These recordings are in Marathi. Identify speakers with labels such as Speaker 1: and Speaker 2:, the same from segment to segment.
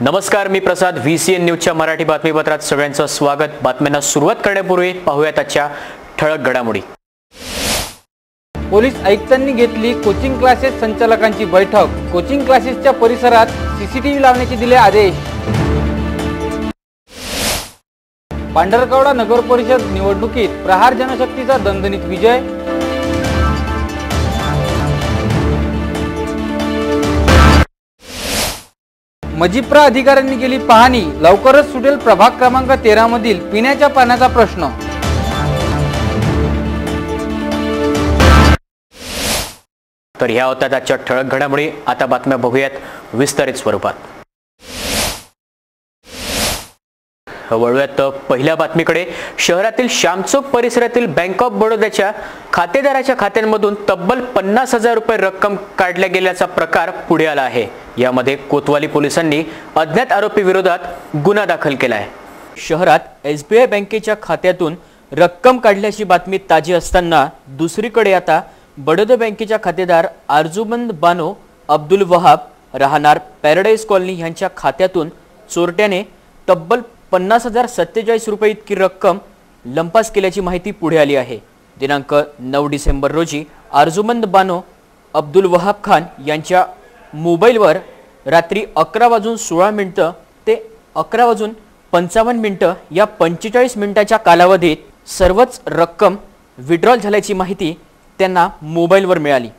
Speaker 1: नमस्कार, मी प्रसाद. VCN न्यूजच्या मराठी बातमीपत्रात सगळ्यांचं स्वागत. बातम्यांना सुरुवात करण्यापूर्वी पाहूयात आजच्या ठळक घडामोडी.
Speaker 2: पोलीस आयुक्तांनी घेतली कोचिंग क्लासेस संचालकांची बैठक. कोचिंग क्लासेसच्या परिसरात सीसीटीव्ही लावण्याचे दिले आदेश. पांढरकवडा नगर परिषद निवडणुकीत प्रहार जनशक्तीचा दणदणीत विजय. मजिप्रा अधिकाऱ्यांनी केली पाहणी. लवकरच सुटेल प्रभाग क्रमांक 13 मधील पिण्याच्या पाण्याचा प्रश्न.
Speaker 1: तर ह्या होत्या आजच्या ठळक घडामोडी. आता बातम्या बघूयात विस्तारित स्वरूपात. वळूयात पहिल्या बातमीकडे. शहरातील श्यामचौक परिसरातील बँक ऑफ बडोद्याच्या खातेदाराच्या खात्यांमधून तब्बल 50,000 रुपये रक्कम काढल्या गेल्याचा प्रकार पुढे आला आहे. यामध्ये कोतवाली पोलिसांनी अज्ञात आरोपी विरोधात गुन्हा दाखल केला आहे. शहरात SBI बँकेच्या खात्यातून रक्कम काढल्याची बातमी ताजी असताना दुसरीकडे आता बडोदा बँकेच्या खातेदार आर्जुमंद बानो अब्दुल वहाब राहणार पॅराडाईज कॉलनी यांच्या खात्यातून चोरट्याने तब्बल 50,047 रुपये इतकी रक्कम लंपास केल्याची माहिती पुढे आली आहे. दिनांक 9 डिसेंबर रोजी आर्जुमंद बानो अब्दुल वहाब खान यांच्या मोबाईलवर रात्री 11:16 ते 11:55 या 45 मिनिटाच्या कालावधीत सर्वच रक्कम विड्रॉल झाल्याची माहिती त्यांना मोबाईलवर मिळाली.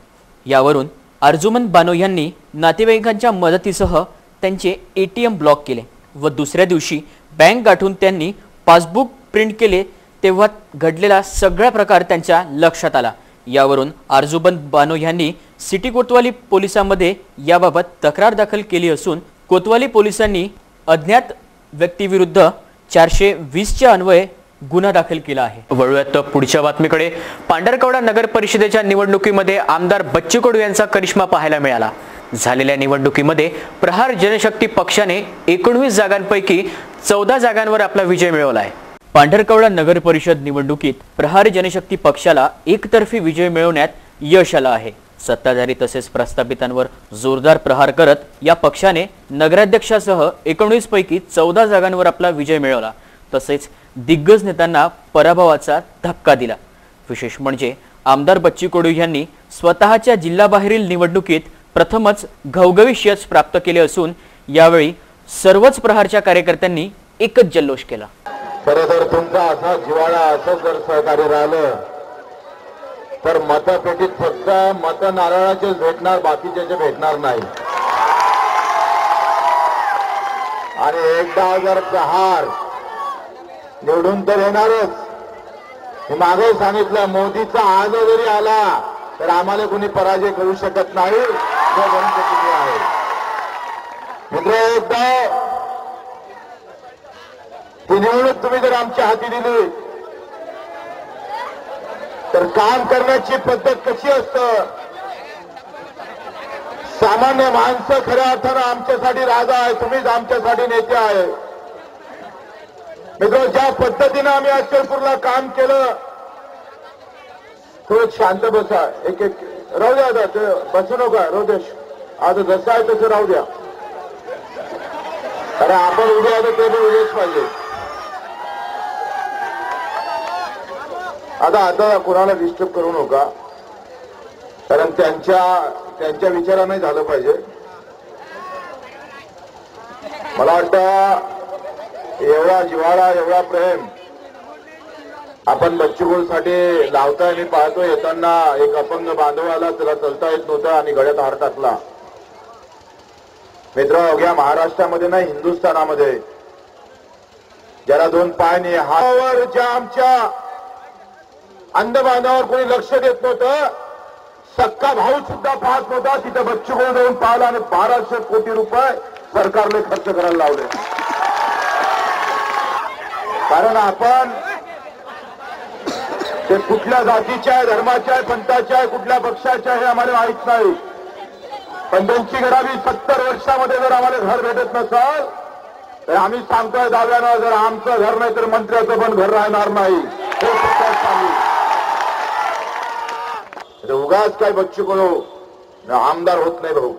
Speaker 1: यावरून आर्जुमंद बानो यांनी नातेवाईकांच्या मदतीसह त्यांचे ATM ब्लॉक केले व दुसऱ्या दिवशी बँक गाठून त्यांनी पासबुक प्रिंट केले. तेव्हा घडलेला सगळा प्रकार त्यांच्या लक्षात आला. यावरून आर्जुमंद बानो यांनी सिटी कोतवाली पोलिसांमध्ये याबाबत तक्रार दाखल केली असून कोतवाली पोलिसांनी अज्ञात व्यक्तीविरुद्ध 420 अन्वये गुन्हा दाखल केला आहे. वळूयात पुढच्या बातमीकडे. पांढरकवडा नगर परिषदेच्या निवडणुकीमध्ये आमदार बच्चू कडू यांचा करिश्मा पाहायला मिळाला. झालेल्या निवडणुकीमध्ये प्रहार जनशक्ती पक्षाने 19 जागांपैकी 14 जागांवर आपला विजय मिळवला आहे. पांढरकवडा नगर परिषद निवडणुकीत प्रहार जनशक्ती पक्षाला एकतर्फी विजय मिळवण्यात यश आलं आहे. सत्ताधारी तसेच प्रस्थापितांवर जोरदार प्रहार करत या पक्षाने नगराध्यक्षासह 19 पैकी 14 जागांवर आपला विजय मिळवला. तसेच दिग्गज नेत्यांना पराभवाचा धक्का दिला. विशेष म्हणजे आमदार बच्चू कडू यांनी स्वतःच्या जिल्ह्याबाहेरील निवडणुकीत प्रथमच घवघवीत यश प्राप्त केले असून यावेळी सर्वच प्रहारच्या कार्यकर्त्यांनी एकच जल्लोष केला.
Speaker 3: खरं तर तुमचा असा जिव्हाळा असं जर सहकार्य राहिलं तर मतपेटीत फक्त मत नारळाचेच भेटणार, बाकीचे भेटणार नाही. आणि एकदा जर प्रहार निवडून तर येणारच. मी मागे सांगितलं, मोदीचा आज जरी आला तर आम्हाला कोणी पराजय करू शकत नाही. जो गणपती आहे मित्र, एकदा ती निवडणूक तुम्ही जर आमच्या हाती दिली तर काम करण्याची पद्धत कशी असतं. सामान्य माणसं खऱ्या अर्थानं आमच्यासाठी राजा आहे, तुम्हीच आमच्यासाठी नेते आहे. मित्र, ज्या पद्धतीनं आम्ही अचलपूरला काम केलं, थोडं शांत बसा. एक राहू द्या, आता बसू नका. रोदेश आता जसं आहे तसं राहू द्या. अरे आपण उद्या आलो ते पण उद्याच पाहिजे. आता कोणाला डिस्टर्ब करू नका, कारण त्यांच्या विचाराने झालं पाहिजे. मला वाटतं एवढा जिव्हाळा, एवढा प्रेम आपण बच्चू कडूसाठी लावताय. मी पाहतो येताना एक अपंग बांधव आला, त्याला चलता येत नव्हता आणि गळ्यात हार टाकला. मित्र, अवघ्या महाराष्ट्रामध्ये नाही, हिंदुस्थानामध्ये ज्याला 2 पाय नाही, हावर ज्या आमच्या अंध बांधावर कोणी लक्ष देत नव्हतं, सक्का भाऊ सुद्धा पाहत नव्हता, तिथे बच्चू कडू जाऊन पाहिला आणि 1200 कोटी रुपये सरकारने खर्च करायला लावले. कारण आपण ते कुठल्या जातीच्या आहे, धर्माच्या आहे, पंथाच्या आहे, कुठल्या पक्षाच्या आहे हे आम्हाला माहित नाही. पण त्यांची घरावी 70 वर्षामध्ये जर आम्हाला घर भेटत नसाल तर आम्ही सांगतोय दाव्यानं, जर आमचं घर नाही तर मंत्र्याचं पण घर राहणार नाही. उगाच काय बच्चू कडू आमदार होत नाही भाऊ,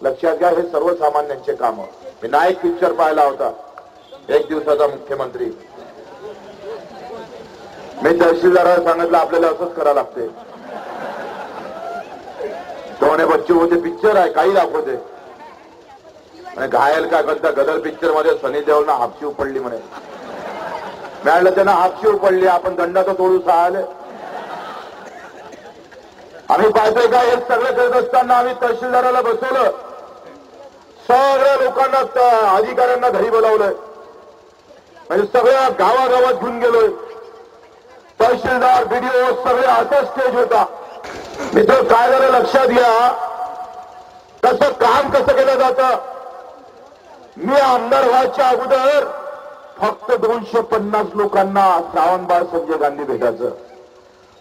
Speaker 3: लक्षात घ्या. हे सर्वसामान्यांचे काम. मी नायक पिक्चर पाहिला होता, एक दिवसाचा मुख्यमंत्री. मी तहसीलदाराला सांगितलं आपल्याला असंच करावं लागते. सोने बच्चे होते पिक्चर आहे, काही दाखवते. आणि घायल काय करता, गदर पिक्चर मध्ये सनी देओलना हापशी पडली म्हणे. मिळालं त्यांना हापशी पडली, आपण दंड तर तोडू सहाले. आम्ही पाहतोय का हे सगळं करत असताना आम्ही तहसीलदाराला बसवलं, सगळ्या लोकांना अधिकाऱ्यांना घरी बोलावलंय, म्हणजे सगळ्या गावागावात घेऊन गेलोय. तहसीलदार बीडीओ सगळे आता स्टेज होता. मित्र काय झालं लक्षात घ्या, कसं काम कसं केलं जातं. मी आमदार व्हायच्या अगोदर फक्त 250 लोकांना श्रावणबाळ संजय गांधी भेटायचं,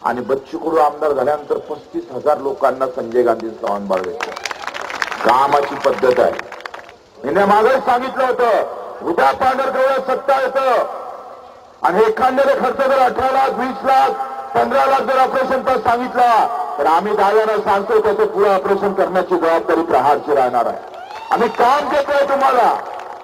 Speaker 3: आणि बच्चू कडू आमदार झाल्यानंतर 35,000 लोकांना संजय गांधी श्रावणबाळ भेटलं. कामाची पद्धत आहे. हिने मागे सांगितलं होतं उद्या पांढरकवड्यात सत्ता येतं, आणि एखाद्याने खर्च जर 18 लाख 20 लाख 15 लाख जर ऑपरेशनचा सांगितला तर आम्ही दाव्यानं सांगतो त्याचं पुढे ऑपरेशन करण्याची जबाबदारी प्रहारची राहणार आहे. आम्ही काम देतोय तुम्हाला,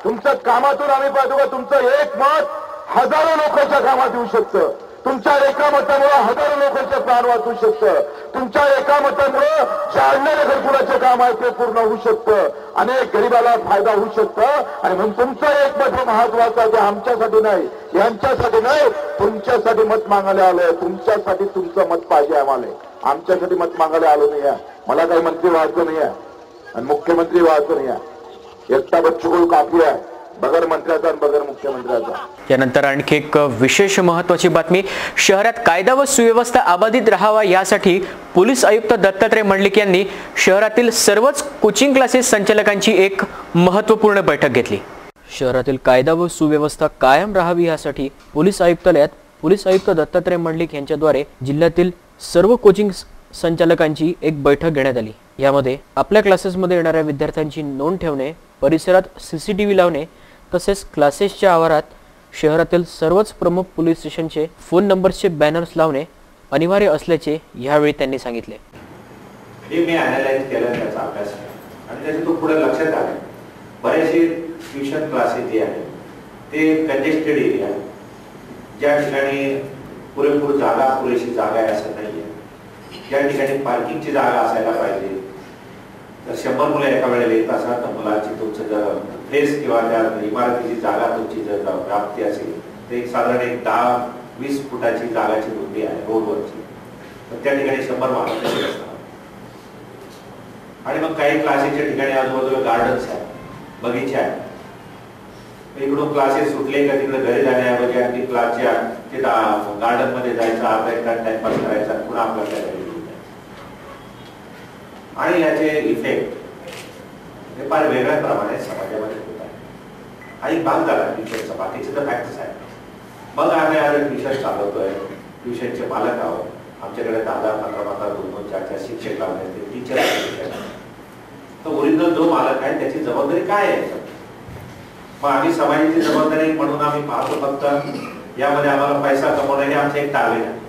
Speaker 3: तुमच्या कामातून आम्ही पाहतो का तुमचं एक मत हजारो लोकांच्या कामात येऊ शकतं. तुमच्या एका मतामुळे हजारो लोकांचं प्राण वाचू शकतं. तुमच्या एका मतामुळे जाणणारे घरकुलाचे काम आहे ते पूर्ण होऊ शकतं. अनेक गरीबाला फायदा होऊ शकतं. आणि म्हणून तुमचं एक मत हे महत्वाचं आहे, ते आमच्यासाठी नाही, यांच्यासाठी नाही, तुमच्यासाठी मत मागायला आलोय. तुमच्यासाठी तुमचं मत पाहिजे आम्हाला, आमच्यासाठी मत मागायला आलो नाही आहे. मला काही मंत्री व्हायचं नाही आहे आणि मुख्यमंत्री व्हायचं नाही आहे. एकटा बच्चू कडू काफी आहे, बगर मंत्र्याचा आणि बगर मुख्यमंत्र्याचा.
Speaker 1: यानंतर आणखी एक विशेष महत्त्वाची बातमी. शहरात कायदा व सुव्यवस्था अबाधित राहावा यासाठी पोलीस आयुक्त दत्तात्रय मंडलिक यांनी शहरातील सर्वच कोचिंग क्लासेस संचालकांची एक महत्त्वपूर्ण बैठक घेतली. शहरातील कायदा व सुव्यवस्था कायम राहावी यासाठी पोलीस आयुक्तालयात पोलीस आयुक्त दत्तात्रय मंडलिक यांच्याद्वारे जिल्ह्यातील सर्व कोचिंग संचालकांची एक बैठक घेण्यात आली. यामध्ये आपल्या क्लासेसमध्ये येणाऱ्या विद्यार्थ्यांची नोंद ठेवणे, परिसरात CCTV लावणे, तसेच क्लासेसच्या आवारात शहरातील सर्वच प्रमुख पोलीस स्टेशनचे फोन नंबरचे बॅनर्स लावणे अनिवार्य असल्याचे यावेळी त्यांनी सांगितले.
Speaker 4: हे मी अॅनालाइज केला त्याचा अभ्यास आणि त्याचे तो पुढे लक्षात आले. बरेचसे ट्युशन क्लासेस जे आहेत ते कंजेस्टेड एरिया, ज्या ठिकाणी पुरेपूर जागा पुरेशी जागा आहे असं नाहीये, ज्या ठिकाणी पार्किंगची जागा असायला पाहिजे. तर 100 मुलं एका वेळेला येत असतात तर मुलांची तुमचं जर प्लेस किंवा त्या इमारतीची जागा तुमची जर व्याप्ती असेल तर एक साधारण 10-20 फुटाची जागाची रुंदी आहे रोडवरची, तर त्या ठिकाणी 100 वाहन असतात. आणि मग काही क्लासेसच्या ठिकाणी आजूबाजूला गार्डन्स आहेत, बगीचे आहेत. इकडून क्लासेस सुटले का तिकडे घरी जाण्याऐवजी अगदी क्लासच्या ते गार्डन मध्ये जायचं, अर्धा एक तास टाइमपास करायचा, पुन्हा आपल्या घरी. आणि याचे इफेक्ट हे फार वेगळ्या प्रमाणे समाजामध्ये होत आहे. हा एक भाग झाला ट्युशनचा, बाकीचे तर फॅक्टर्स आहेत. मग आम्ही आज ट्युशन चालवतोय, ट्युशनचे मालक आहोत. आमच्याकडे 10-10, 15-15, 2-2, 4-4 शिक्षक लावले, टीचर आहे. तर ओरिजिनल जो मालक आहे त्याची जबाबदारी काय आहे? मग आम्ही समाजाची जबाबदारी म्हणून आम्ही पाहतो फक्त यामध्ये आम्हाला पैसा कमवणं हे आमचं एक टार्गेट आहे.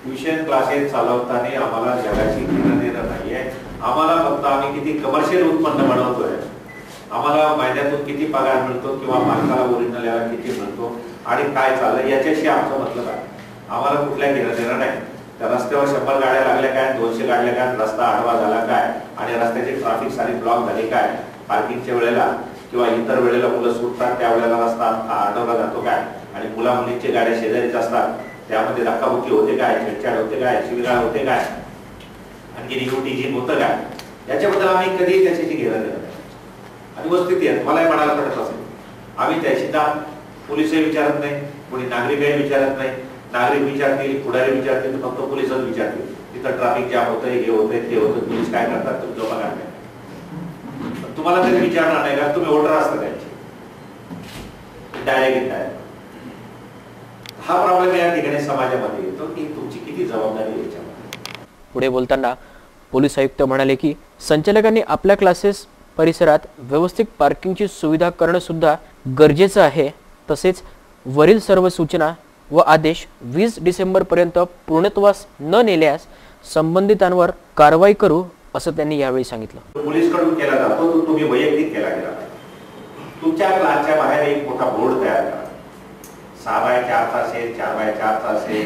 Speaker 4: ट्युशन क्लासेस चालवताना आम्हाला जगाची घेणं देणं नाहीये. आम्हाला फक्त आम्ही किती कमर्शियल उत्पन्न बनवतोय, आम्हाला महिन्यातून किती पगार मिळतो किंवा मालकाला ओरिजिनल याला किती मिळतो आणि काय चाललं याच्याशी आमचं मतलब आहे. आम्हाला कुठल्या घेणं देणं नाही. त्या रस्त्यावर 100 गाड्या लागल्या काय, 200 गाड्या काय, रस्ता आडवा झाला काय आणि रस्त्याची ट्रॅफिक सारी ब्लॉक झाली काय, पार्किंगच्या वेळेला किंवा इतर वेळेला मुलं सुटतात त्यावेळेला रस्ता अडवला जातो काय, आणि मुला मुलींची गाड्या शेजारीच असतात त्यामध्ये धक्काबुक्की होते काय, छेडछाड होते काय, शिवीगाळ होते काय, आणखी टीजिंग होतं काय, याच्याबद्दल आम्ही कधी त्याच्याशी घेणं देणं नाही. आणि वस्तुस्थिती आहे मलाही म्हणायला पडत असेल, आम्ही त्याची पोलिसही विचारत नाही, कोणी नागरिकही विचारत नाही. नागरिक विचारतील, पुढारी विचारतील, फक्त पोलिसच विचारतील. तिथं ट्रॅफिक जॅम होतंय, हे होतंय, ते होतं, पोलीस काय करतात तुमचं बघा नाही. तुम्हाला तरी विचारणार नाही का, तुम्ही ऑर्डर असता त्यांची डायरेक्ट इंडायरेक्ट. हा प्रॉब्लेम या ठिकाणी समाजामध्ये येतो की तुमची किती जबाबदारी आहे याच्यामध्ये.
Speaker 1: पुढे बोलताना पोलीस आयुक्त म्हणाले की संचालकांनी आपल्या क्लासेस परिसरात व्यवस्थित पार्किंगची सुविधा करणं सुद्धा गरजेचं आहे. तसेच वरील सर्व सूचना व आदेश 20 डिसेंबरपर्यंत पूर्णत्वास न नेल्यास संबंधितांवर कारवाई करू असं त्यांनी यावेळी सांगितलं.
Speaker 4: पोलीसकडून केला जातो तो तुम्ही वैयक्तिक केला गेला. तुमच्या क्लासच्या बाहेर एक मोठा बोर्ड तयार करा. 6x4 असेल, 4x4 असेल,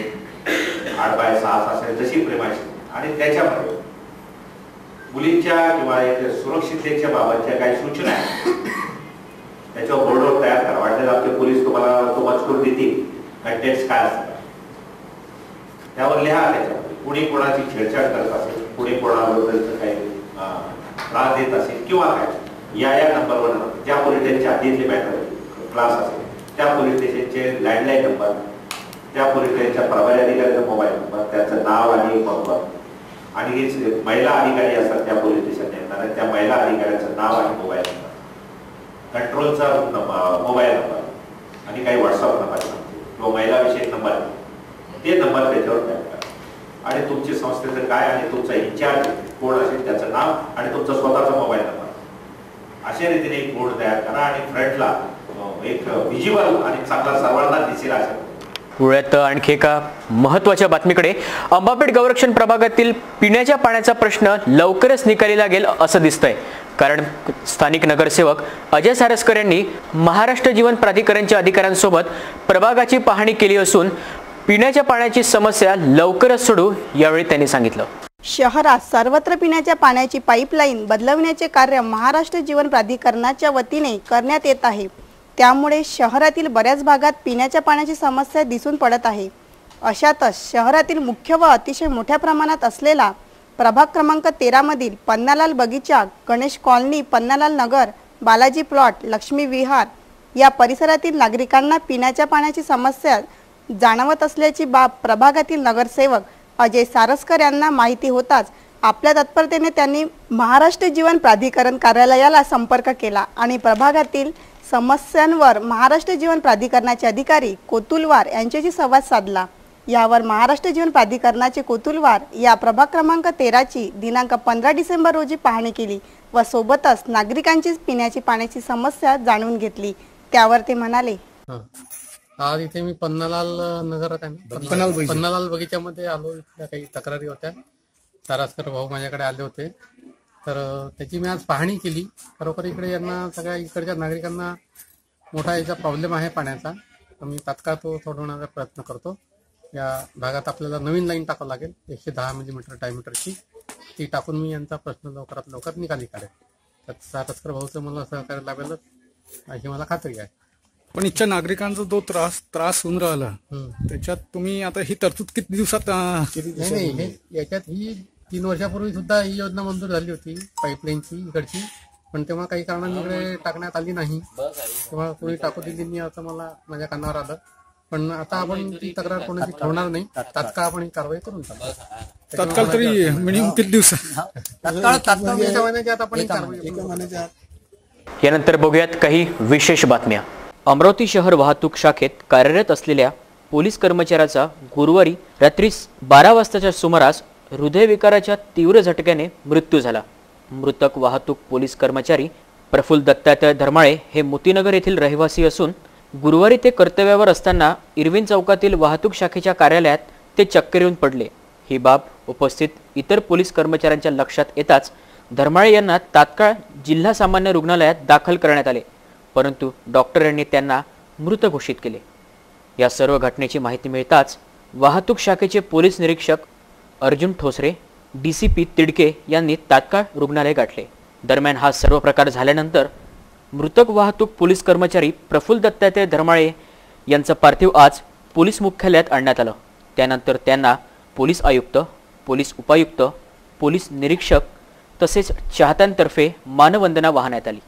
Speaker 4: 8x6 असेल, जशी प्रेमाची, आणि त्याच्यामध्ये मुलींच्या किंवा सुरक्षिततेच्या बाबतच्या काही सूचना आहेत त्याच्यावर बोर्डवर तयार करा. वाटल्यास आपले पोलीस तुम्हाला तो मजकूर देतील, कंटेंट्स काय असतात त्यावर लिहा. त्याच्यामध्ये कुणी कोणाची छेडछाड करत असेल, कुणी कोणाबद्दल काही त्रास देत असेल किंवा काय, या नंबरवर, ज्या पोलीस स्टेशनच्या हद्दीतले मॅटर क्लास असेल त्या पोलीस स्टेशनचे लँडलाईन नंबर, त्या पोलीस स्टेशनच्या प्रभारी अधिकाऱ्याचा मोबाईल नंबर, त्याचं नाव आणि नंबर, आणि महिला अधिकारी असतात त्या पोलीस स्टेशनला येणार त्या महिला अधिकाऱ्याचं नाव आणि मोबाईल नंबर, कंट्रोलचा मोबाईल नंबर, आणि काही व्हॉट्सअप नंबर किंवा महिला विषयक नंबर, ते नंबर त्याच्यावर टाईप करा. आणि तुमची संस्थेचं काय आणि तुमचा इन्चार्ज कोण असेल त्याचं नाव आणि तुमचा स्वतःचा मोबाईल नंबर, अशा रीतीने एक बोर्ड तयार करा आणि फ्रंटला एक विज्युअल आणि चांगला सर्वांना दिसेल अशा.
Speaker 1: पुण्यात आणखी एका महत्त्वाच्या बातमीकडे. अंबापेठ गौरक्षण प्रभागातील पिण्याच्या पाण्याचा प्रश्न लवकरच निकाली लागेल असं दिसतंय. कारण स्थानिक नगरसेवक अजय सारस्कर यांनी महाराष्ट्र जीवन प्राधिकरणच्या अधिकाऱ्यांसोबत प्रभागाची पाहणी केली असून पिण्याच्या पाण्याची समस्या लवकरच सोडू यावेळी त्यांनी सांगितलं.
Speaker 5: शहरात सर्वत्र पिण्याच्या पाण्याची पाईपलाईन बदलवण्याचे कार्य महाराष्ट्र जीवन प्राधिकरणाच्या वतीने करण्यात येत आहे. त्यामुळे शहरातील बऱ्याच भागात पिण्याच्या पाण्याची समस्या दिसून पडत आहे. अशातच शहरातील मुख्य व अतिशय मोठ्या प्रमाणात असलेला प्रभाग क्रमांक 13 मधील पन्नालाल बगीचा, गणेश कॉलनी, पन्नालाल नगर, बालाजी प्लॉट, लक्ष्मी विहार या परिसरातील नागरिकांना पिण्याच्या पाण्याची समस्या जाणवत असल्याची बाब प्रभागातील नगरसेवक अजय सारस्कर यांना माहिती होताच आपल्या तत्परतेने त्यांनी महाराष्ट्र जीवन प्राधिकरण कार्यालयाला संपर्क केला आणि प्रभागातील समस्यांवर महाराष्ट्र जीवन प्राधिकरणाचे अधिकारी कोतुलवार यांच्याशी संवाद साधला. यावर महाराष्ट्र जीवन प्राधिकरणाचे कोतुलवार या प्रभाग क्रमांक 13 ची दिनांक 15 डिसेंबर रोजी पाहणी केली व सोबतच नागरिकांची पिण्याची पाण्याची समस्या जाणून घेतली. त्यावर ते म्हणाले,
Speaker 6: आज इथे मी पन्नालाल नगरात आहे, पन्नालाल बगीच्यामध्ये आलो. इथल्या काही तक्रारी होत्या, सारस्कर भाऊ माझ्याकडे आले होते, तर त्याची मी आज पाहणी केली. खरोखर इकडे यांना सगळ्या इकडच्या नागरिकांना मोठा याचा प्रॉब्लेम आहे पाण्याचा. तर मी तात्काळ तो सोडवण्याचा प्रयत्न करतो. या भागात आपल्याला नवीन लाईन टाकावं लागेल 110 मिलीमीटर डायमीटरची, ती टाकून मी यांचा प्रश्न लवकरात लवकर निकाली काढेल. तर सारस्कर भाऊचं मला सहकार्य लाभेलच अशी मला खात्री आहे.
Speaker 7: पण इथच्या नागरिकांचा जो त्रास होऊन राहिला त्याच्यात तुम्ही आता ही तरतूद किती दिवसात?
Speaker 6: नाही, याच्यात ही 3 वर्षापूर्वी सुद्धा ही योजना मंजूर झाली होती पाईपलाईनची इकडची, पण तेव्हा काही कारणाने इकडे टाकण्यात आली नाही. तेव्हा कोणी टाकू दिली नाही असं मला माझ्या कानावर आलं. पण आता आपण ती तक्रार कोणाची ठेवणार नाही, तात्काळ आपण ही कारवाई करून टाकू.
Speaker 7: तात्काळ तरी मिनिमम किती दिवस?
Speaker 6: तात्काळ एका महिन्याच्या आपण ही कारवाई.
Speaker 1: यानंतर बघूयात काही विशेष बातम्या. अमरावती शहर वाहतूक शाखेत कार्यरत असलेल्या पोलीस कर्मचाऱ्याचा गुरुवारी रात्री 12 वाजताच्या सुमारास हृदयविकाराच्या तीव्र झटक्याने मृत्यू झाला. मृतक वाहतूक पोलीस कर्मचारी प्रफुल्ल दत्तात्रय धर्माळे हे मोतीनगर येथील रहिवासी असून गुरुवारी ते कर्तव्यावर असताना इरविन चौकातील वाहतूक शाखेच्या कार्यालयात ते चक्कर येऊन पडले. ही बाब उपस्थित इतर पोलीस कर्मचाऱ्यांच्या लक्षात येताच धर्माळे यांना तात्काळ जिल्हा सामान्य रुग्णालयात दाखल करण्यात आले, परंतु डॉक्टर यांनी त्यांना मृत घोषित केले. या सर्व घटनेची माहिती मिळताच वाहतूक शाखेचे पोलीस निरीक्षक अर्जुन ठोसरे, DCP तिडके यांनी तात्काळ रुग्णालय गाठले. दरम्यान हा सर्व प्रकार झाल्यानंतर मृतक वाहतूक पोलीस कर्मचारी प्रफुल्ल दत्तात्रय धर्माळे यांचं पार्थिव आज पोलीस मुख्यालयात आणण्यात आलं. त्यानंतर त्यांना पोलीस आयुक्त, पोलीस उपायुक्त, पोलीस निरीक्षक तसेच चाहत्यांतर्फे मानवंदना वाहण्यात आली.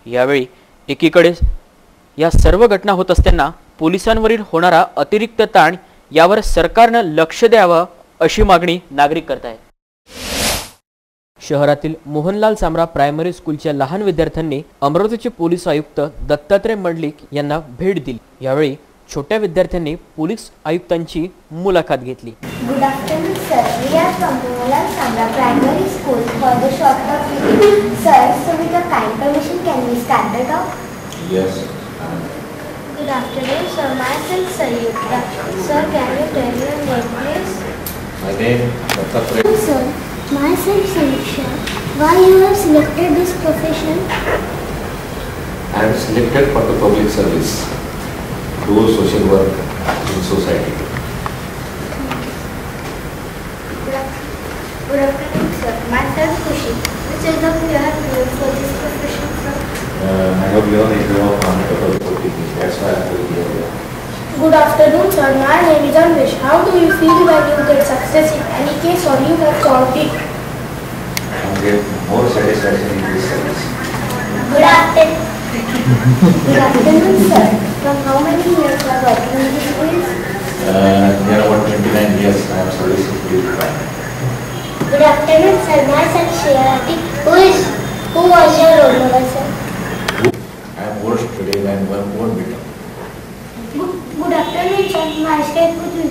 Speaker 1: यावेळी एकीकडे या सर्व घटना होत असताना पोलिसांवरील होणारा अतिरिक्त ताण यावर सरकारनं लक्ष द्यावं अशी मागणी नागरिक करत आहेत. शहरातील मोहनलाल सामरा प्रायमरी स्कूलच्या लहान विद्यार्थ्यांनी अमरावतीचे पोलीस आयुक्त दत्तात्रय मंडलिक यांना भेट दिली. यावेळी छोट्या विद्यार्थ्यांनी पोलीस आयुक्तांची मुलाखत घेतली.
Speaker 8: Good afternoon, sir. We are from Mohanlal Samra Primary School for the short talk meeting. Sir, so with your kind permission, can we start the talk?
Speaker 4: Yes.
Speaker 8: Good afternoon, sir. Myself Sayuda. Sir, can you tell your name, please?
Speaker 4: My name Dr.
Speaker 8: Sir, myself Samiksha. Why you have selected this profession?
Speaker 4: I am selected for the public service. Do social work in society.
Speaker 8: Good afternoon, sir. Myself Kushi. Which exam you have given for this profession, sir?
Speaker 4: I have given exam of Ahmedabad Polytechnic. That's why I am here.
Speaker 8: Good afternoon, sir. My name is Anvesh. How do you feel when you get success in any case or you have solved it?
Speaker 4: I get more satisfaction in this service.
Speaker 8: Good afternoon. Good afternoon, sir. From how many years you are working in this field?
Speaker 4: Near about 29 years I am servicing this crime.
Speaker 8: Good afternoon, sir. Myself Shriyati. Who was your role model, sir?
Speaker 4: I am worse today than one won't become.
Speaker 8: Good afternoon, sir. Myself Putu.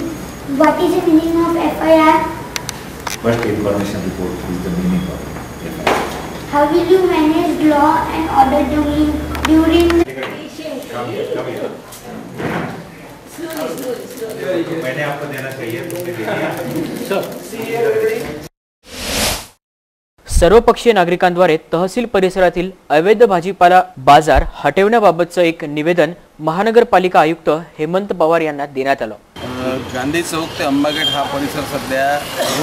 Speaker 8: What is the meaning of FIR?
Speaker 4: First information report is the meaning of FIR.
Speaker 8: How will you manage law and order during
Speaker 4: Come here. मैंने आपको देना चाहिए तुमने दे दिया.
Speaker 1: सर्वपक्षीय नागरिकांद्वारे तहसील परिसरातील अवैध भाजीपाला बाजार हटवण्याबाबतचं एक निवेदन महानगरपालिका आयुक्त हेमंत पवार यांना देण्यात आलं.
Speaker 9: गांधी चौक ते अंबागेट हा परिसर सध्या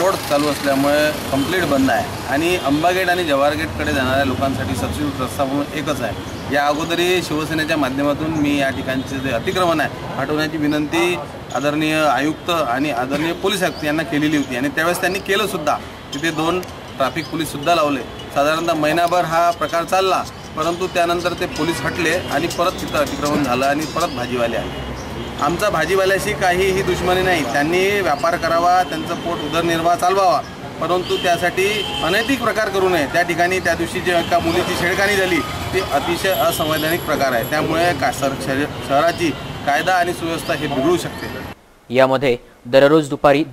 Speaker 9: रोड चालू असल्यामुळे कंप्लीट बंद आहे आणि अंबागेट आणि जवाहर गेटकडे जाणाऱ्या लोकांसाठी सबस्टिट्यूट रस्ता म्हणून एकच आहे. या अगोदरही शिवसेनेच्या माध्यमातून मी या ठिकाणचे जे अतिक्रमण आहे हटवण्याची विनंती आदरणीय आयुक्त आणि आदरणीय पोलीस आयुक्त यांना केलेली होती आणि त्यावेळेस त्यांनी केलं सुद्धा. तिथे 2 ट्रॅफिक पोलीससुद्धा लावले. साधारणतः महिनाभर हा प्रकार चालला, परंतु त्यानंतर ते पोलीस हटले आणि परत तिथं अतिक्रमण झालं आणि परत भाजीवाले आले. आमचा भाजीवाल्याशी काहीही दुश्मनी नाही. त्यांनी व्यापार करावा, त्यांचं पोट उदरनिर्वाह चालवावा, परंतु त्यासाठी अनैतिक प्रकार करू नये. त्या ठिकाणी त्या दिवशी जे एका मुलीची छेडखानी झाली ती अतिशय असंवैधानिक प्रकार आहे. त्यामुळे शहराची कायदा आणि सुव्यवस्था हे बिघडू शकते.
Speaker 1: यामध्ये दररोज दुपारी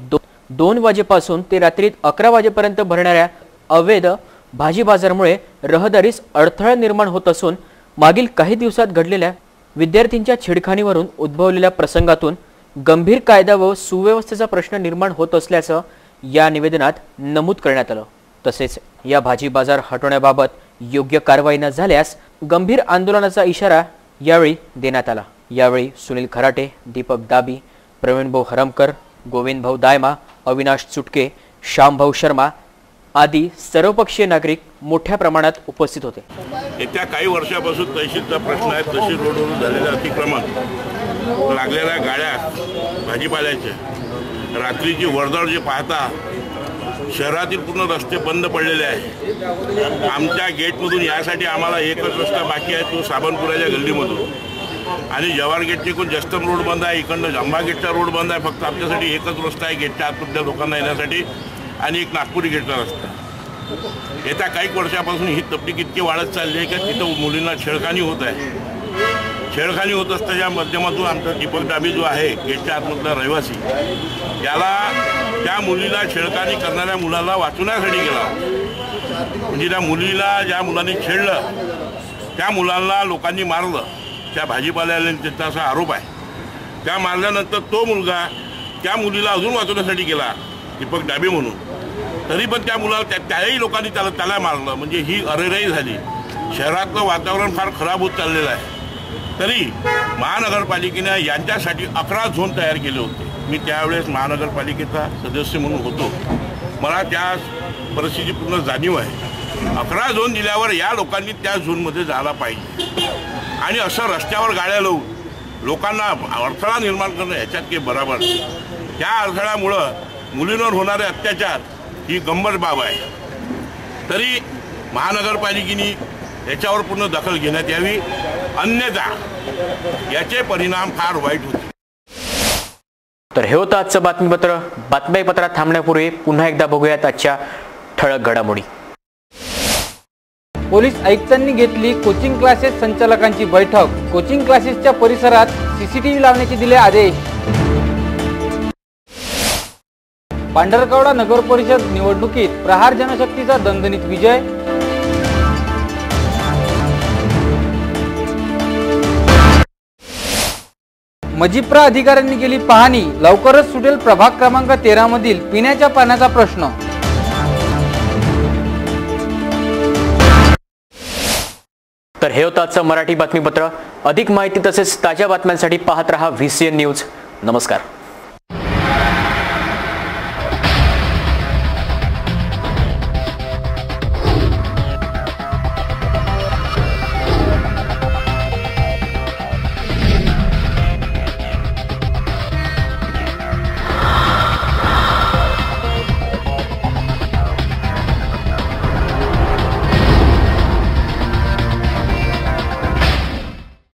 Speaker 1: 2 वाजेपासून ते रात्री 11 वाजेपर्यंत भरणाऱ्या अवैध भाजी बाजारामुळे रहदारीस अडथळा निर्माण होत असून मागील काही दिवसात घडलेल्या विद्यार्थ्यांच्या छेडखानीवरून उद्भवलेल्या प्रसंगातून गंभीर कायदा व सुव्यवस्थेचा प्रश्न निर्माण होत असल्याचं या निवेदनात नमूद करण्यात आलं. तसेच या भाजी बाजार हटवण्याबाबत योग्य कारवाई न झाल्यास गंभीर आंदोलनाचा इशारा यावेळी देण्यात आला. यावेळी सुनील खराटे, दीपक दाबी, प्रवीणभाऊ हरमकर, गोविंदभाऊ दायमा, अविनाश चुटके, श्यामभाऊ शर्मा आदी सर्वपक्षीय नागरिक मोठ्या प्रमाणात उपस्थित होते.
Speaker 10: येत्या काही वर्षापासून तहसीलचा प्रश्न आहे. तहसील रोडवरून झालेलं अतिक्रमण, लागलेल्या गाड्या भाजीपाल्याच्या, रात्रीची वर्दळ जे पाहता शहरातील पूर्ण रस्ते बंद पडलेले आहे. आमच्या गेटमधून यासाठी आम्हाला एकच रस्ता बाकी आहे, तो साबणपुराच्या गल्लीमधून. आणि जवाहर गेटची कोण जस्तम रोड बंद आहे, इकडनं अंबा गेटचा रोड बंद आहे. फक्त आमच्यासाठी एकच रस्ता आहे गेटच्या आतमधल्या लोकांना येण्यासाठी आणि एक नागपुरी गेटचा रस्ता. येत्या काही वर्षापासून ही तपटीक इतकी वाढत चालली आहे की तिथं मुलींना छेडखानी होत आहे. छेडखानी होत असताच्या माध्यमातून आमचा दीपक डाबी जो आहे गेटच्या आतमधला रहिवासी, त्याला त्या मुलीला छेडखानी करणाऱ्या मुलाला वाचवण्यासाठी गेला. म्हणजे त्या मुलीला ज्या मुलांनी छेडलं त्या मुलांना लोकांनी मारलं. त्या भाजीपाल्याने त्याचा असा आरोप आहे. त्या मारल्यानंतर तो मुलगा त्या मुलीला अजून वाचवण्यासाठी गेला दीपक डाबी म्हणून. तरी पण त्या मुलाला त्याही लोकांनी त्याला मारलं. म्हणजे ही अरेराई झाली. शहरातलं वातावरण फार खराब होत चाललेलं आहे. तरी महानगरपालिकेने यांच्यासाठी 11 झोन तयार केले होते. मी त्यावेळेस महानगरपालिकेचा सदस्य म्हणून होतो. मला त्या परिस्थितीची पूर्ण जाणीव आहे. 11 झोन दिल्यावर या लोकांनी त्या झोनमध्ये जायला पाहिजे. आणि असं रस्त्यावर गाड्या लावून लोकांना अडथळा निर्माण करणं ह्याच्यात काही बरोबर. त्या अडथळ्यामुळं मुलींवर होणारे अत्याचार ही गंभीर बाब आहे. तरी महानगरपालिकेने याच्यावर पूर्ण दखल घेण्यात यावी, अन्यथा याचे परिणाम फार वाईट होतील.
Speaker 1: तर हे होतं आजचं बातमीपत्र. बातमीपत्रात थांबण्यापूर्वी पुन्हा एकदा बघूयात आजच्या ठळक घडामोडी.
Speaker 2: पोलीस आयुक्तांनी घेतली कोचिंग क्लासेस संचालकांची बैठक. कोचिंग क्लासेसच्या परिसरात सीसीटीव्ही लावण्याचे दिले आदेश. पांढरकवडा नगर परिषद निवडणुकीत प्रहार जनशक्तीचा दणदणीत विजय. मजिप्रा अधिकाऱ्यांनी केली पाहणी. लवकरच सुटेल प्रभाग क्रमांक 13 मधील पिण्याच्या पाण्याचा प्रश्न.
Speaker 1: तर हे होतं आजचं मराठी बातमीपत्र. अधिक माहिती तसेच ताज्या बातम्यांसाठी पाहत रहा VCN न्यूज. नमस्कार.